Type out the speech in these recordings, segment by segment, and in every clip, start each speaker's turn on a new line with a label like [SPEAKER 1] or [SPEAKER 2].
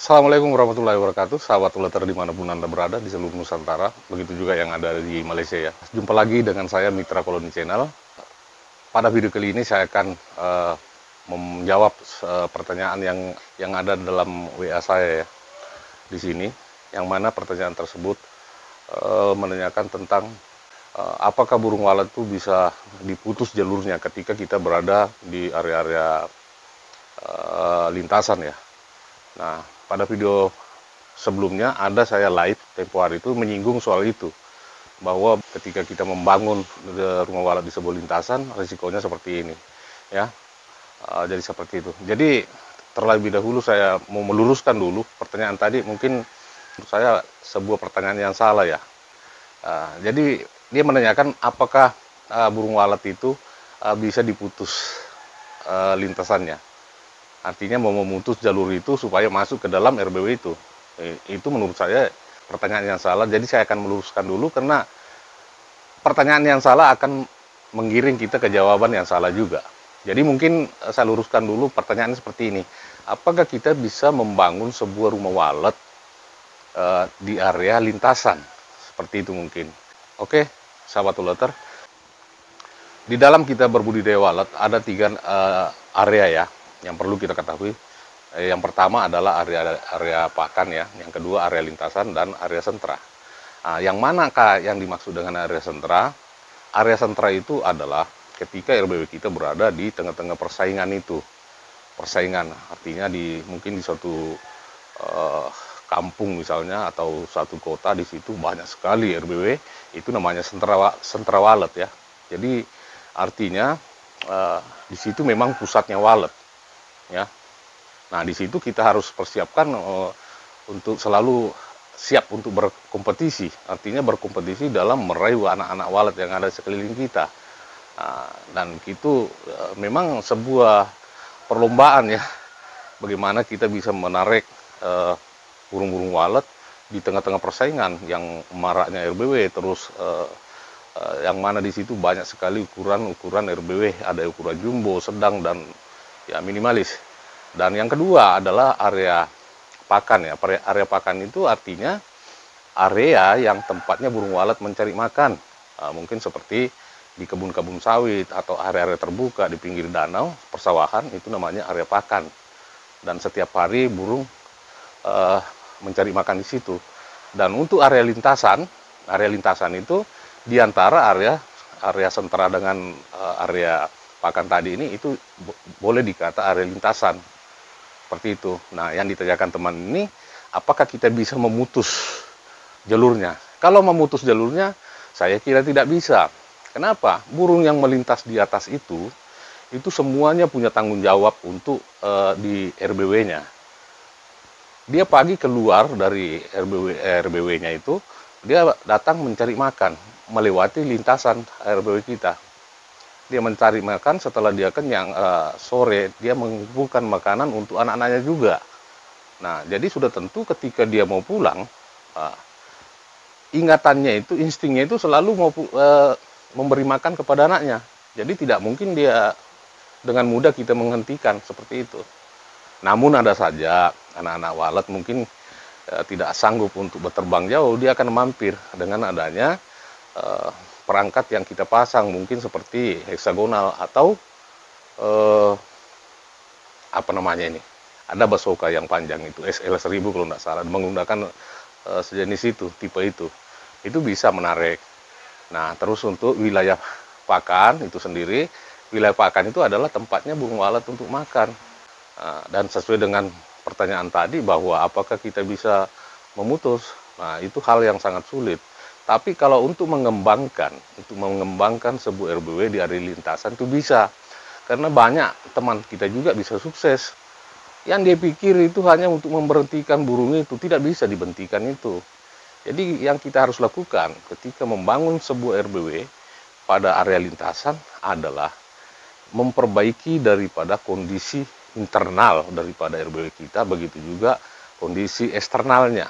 [SPEAKER 1] Assalamualaikum warahmatullahi wabarakatuh, sahabat uleter dimanapun Anda berada di seluruh Nusantara, begitu juga yang ada di Malaysia ya. Jumpa lagi dengan saya Mitra Koloni Channel. Pada video kali ini saya akan menjawab pertanyaan yang ada dalam WA saya ya, di sini, yang mana pertanyaan tersebut menanyakan tentang apakah burung walet itu bisa diputus jalurnya ketika kita berada di area-area lintasan ya. Nah, pada video sebelumnya ada saya live tempo hari itu menyinggung soal itu, bahwa ketika kita membangun rumah walet di sebuah lintasan, risikonya seperti ini ya. Jadi seperti itu. Jadi terlebih dahulu saya mau meluruskan dulu pertanyaan tadi, mungkin menurut saya sebuah pertanyaan yang salah ya. Jadi dia menanyakan apakah burung walet itu bisa diputus lintasannya. Artinya mau memutus jalur itu supaya masuk ke dalam RBW itu. Itu menurut saya pertanyaan yang salah. Jadi saya akan meluruskan dulu, karena pertanyaan yang salah akan menggiring kita ke jawaban yang salah juga. Jadi mungkin saya luruskan dulu pertanyaannya seperti ini. Apakah kita bisa membangun sebuah rumah walet di area lintasan? Seperti itu mungkin. Oke, sahabat uleter. Di dalam kita berbudidaya walet ada 3 area ya, yang perlu kita ketahui. Yang pertama adalah area pakan ya, yang kedua area lintasan, dan area sentra. Yang manakah yang dimaksud dengan area sentra? Area sentra itu adalah ketika RBW kita berada di tengah-tengah persaingan itu. Persaingan artinya mungkin di suatu kampung misalnya, atau satu kota, di situ banyak sekali RBW, itu namanya sentra walet ya. Jadi artinya di situ memang pusatnya walet ya. Nah, di situ kita harus persiapkan untuk selalu siap untuk berkompetisi. Artinya berkompetisi dalam meraih anak-anak walet yang ada sekeliling kita. Dan itu memang sebuah perlombaan ya, bagaimana kita bisa menarik burung-burung walet di tengah-tengah persaingan yang maraknya RBW. Terus yang mana di situ banyak sekali ukuran RBW, ada ukuran jumbo, sedang, dan ya minimalis. Dan yang kedua adalah area pakan ya. Area pakan itu artinya area yang tempatnya burung walet mencari makan. Mungkin seperti di kebun-kebun sawit atau area-area terbuka di pinggir danau, persawahan, itu namanya area pakan. Dan setiap hari burung mencari makan di situ. Dan untuk area lintasan itu di antara area sentra dengan area pakan tadi ini, itu boleh dikata area lintasan. Seperti itu. Nah, yang ditanyakan teman ini, apakah kita bisa memutus jalurnya? Kalau memutus jalurnya, saya kira tidak bisa. Kenapa? Burung yang melintas di atas itu semuanya punya tanggung jawab untuk di RBW-nya. Dia pagi keluar dari RBW-nya itu, dia datang mencari makan, melewati lintasan RBW kita. Dia mencari makan, setelah dia kenyang, sore dia mengumpulkan makanan untuk anak-anaknya juga. Nah, jadi sudah tentu ketika dia mau pulang, ingatannya itu, instingnya itu selalu mau memberi makan kepada anaknya. Jadi tidak mungkin dia dengan mudah kita menghentikan seperti itu. Namun ada saja anak-anak walet mungkin tidak sanggup untuk berterbang jauh, dia akan mampir dengan adanya perangkat yang kita pasang, mungkin seperti heksagonal atau apa namanya ini, ada bazooka yang panjang itu, SL1000 kalau tidak salah, menggunakan sejenis itu, tipe itu bisa menarik. Nah, terus untuk wilayah pakan itu sendiri, wilayah pakan itu adalah tempatnya burung walet untuk makan. Dan sesuai dengan pertanyaan tadi, bahwa apakah kita bisa memutus, nah itu hal yang sangat sulit. Tapi kalau untuk mengembangkan sebuah RBW di area lintasan itu bisa. Karena banyak teman kita juga bisa sukses. Yang dia pikir itu hanya untuk memberhentikan burung itu, tidak bisa dibentikan itu. Jadi yang kita harus lakukan ketika membangun sebuah RBW pada area lintasan adalah memperbaiki daripada kondisi internal daripada RBW kita, begitu juga kondisi eksternalnya.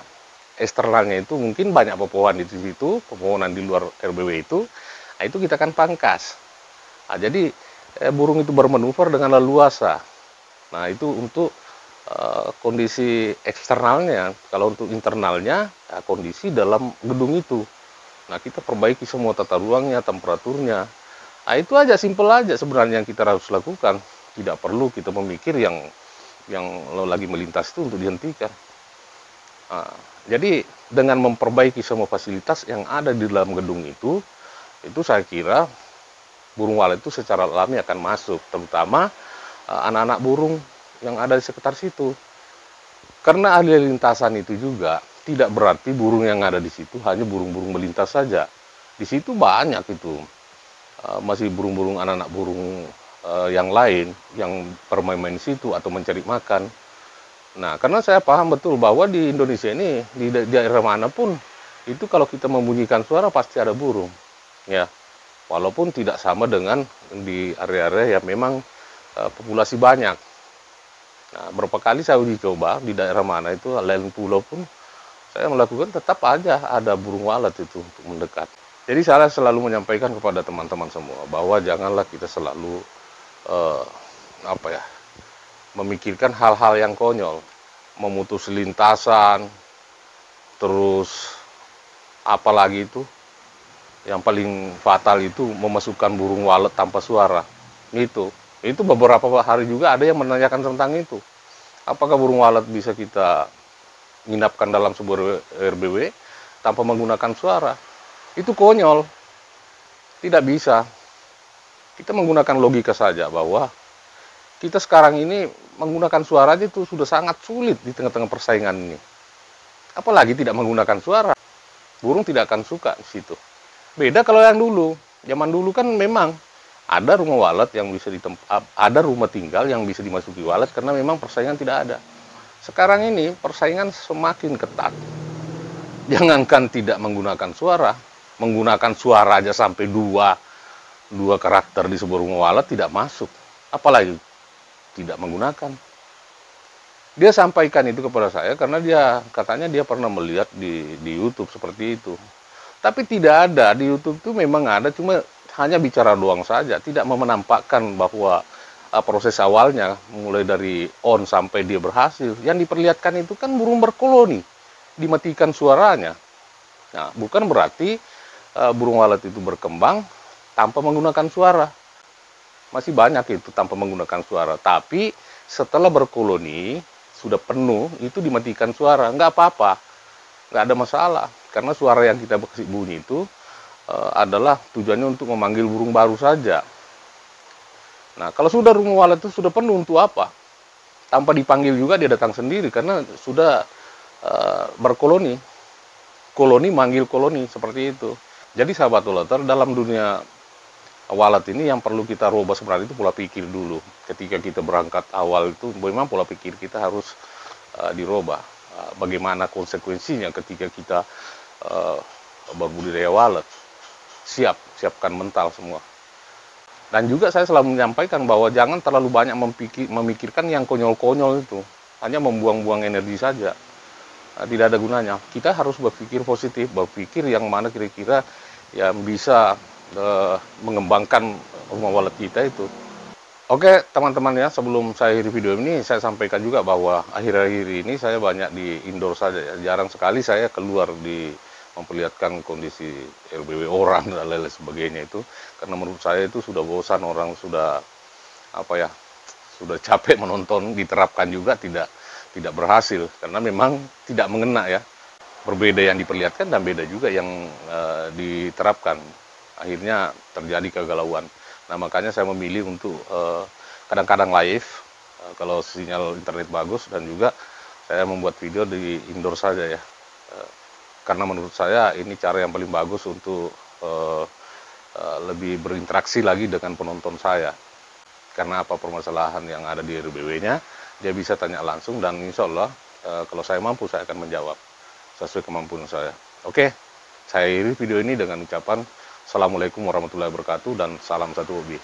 [SPEAKER 1] Eksternalnya itu mungkin banyak pepohonan di situ, pepohonan di luar RBW itu, nah itu kita akan pangkas. Nah, jadi burung itu bermanuver dengan leluasa. Nah, itu untuk kondisi eksternalnya. Kalau untuk internalnya, ya kondisi dalam gedung itu. Nah, kita perbaiki semua tata ruangnya, temperaturnya. Nah, itu aja, simpel aja sebenarnya yang kita harus lakukan. Tidak perlu kita memikir yang lagi melintas itu untuk dihentikan. Nah, jadi dengan memperbaiki semua fasilitas yang ada di dalam gedung itu saya kira burung walet itu secara alami akan masuk, terutama anak-anak burung yang ada di sekitar situ. Karena ahli lintasan itu juga tidak berarti burung yang ada di situ hanya burung-burung melintas saja. Di situ banyak itu masih burung-burung, anak-anak burung yang lain yang bermain-main di situ atau mencari makan. Nah, karena saya paham betul bahwa di Indonesia ini, di daerah manapun, itu kalau kita membunyikan suara pasti ada burung. Ya, walaupun tidak sama dengan di area-area yang memang populasi banyak. Nah, berapa kali saya uji coba di daerah mana itu, lain pulau pun, saya melakukan tetap aja ada burung walet itu untuk mendekat. Jadi saya selalu menyampaikan kepada teman-teman semua, bahwa janganlah kita selalu memikirkan hal-hal yang konyol, memutus lintasan, terus apalagi itu yang paling fatal itu memasukkan burung walet tanpa suara. Itu beberapa hari juga ada yang menanyakan tentang itu. Apakah burung walet bisa kita nginapkan dalam sebuah RBW tanpa menggunakan suara? Itu konyol, tidak bisa. Kita menggunakan logika saja bahwa kita sekarang ini menggunakan suara aja itu sudah sangat sulit di tengah-tengah persaingan ini. Apalagi tidak menggunakan suara. Burung tidak akan suka di situ. Beda kalau yang dulu. Zaman dulu kan memang ada rumah walet yang bisa ada rumah tinggal yang bisa dimasuki walet karena memang persaingan tidak ada. Sekarang ini persaingan semakin ketat. Jangankan tidak menggunakan suara, menggunakan suara aja sampai dua karakter di sebuah rumah walet tidak masuk. Apalagi tidak menggunakan. Dia sampaikan itu kepada saya karena katanya dia pernah melihat di YouTube seperti itu. Tapi tidak ada di YouTube itu, memang ada, cuma hanya bicara doang saja, tidak menampakkan bahwa proses awalnya mulai dari on sampai dia berhasil. Yang diperlihatkan itu kan burung berkoloni, dimatikan suaranya. Nah, bukan berarti burung walet itu berkembang tanpa menggunakan suara. Masih banyak itu tanpa menggunakan suara. Tapi setelah berkoloni, sudah penuh, itu dimatikan suara. Nggak apa-apa, nggak ada masalah. Karena suara yang kita kasih bunyi itu adalah tujuannya untuk memanggil burung baru saja. Nah, kalau sudah rumah walet itu sudah penuh, untuk apa? Tanpa dipanggil juga dia datang sendiri, karena sudah berkoloni. Koloni manggil koloni, seperti itu. Jadi sahabat uleter, dalam dunia walet ini yang perlu kita rubah sebenarnya itu pola pikir dulu. Ketika kita berangkat awal itu memang pola pikir kita harus dirubah. Bagaimana konsekuensinya ketika kita berbudidaya walet? Siapkan mental semua. Dan juga saya selalu menyampaikan bahwa jangan terlalu banyak memikirkan yang konyol-konyol itu. Hanya membuang-buang energi saja. Tidak ada gunanya. Kita harus berpikir positif, berpikir yang mana kira-kira yang bisa mengembangkan rumah walet kita itu. Oke teman-teman ya, sebelum saya akhiri video ini, saya sampaikan juga bahwa akhir-akhir ini saya banyak di indoor saja ya. Jarang sekali saya keluar memperlihatkan kondisi RBW orang dan lain sebagainya itu. Karena menurut saya itu sudah bosan, orang sudah sudah capek menonton, diterapkan juga tidak berhasil. Karena memang tidak mengena ya. Berbeda yang diperlihatkan dan beda juga yang diterapkan. Akhirnya terjadi kegalauan. Nah, makanya saya memilih untuk kadang-kadang live kalau sinyal internet bagus, dan juga saya membuat video di indoor saja ya. Karena menurut saya ini cara yang paling bagus untuk lebih berinteraksi lagi dengan penonton saya. Karena apa permasalahan yang ada di RBW-nya, dia bisa tanya langsung, dan insya Allah kalau saya mampu saya akan menjawab sesuai kemampuan saya. Oke, saya akhiri video ini dengan ucapan Assalamualaikum warahmatullahi wabarakatuh dan salam satu hobi.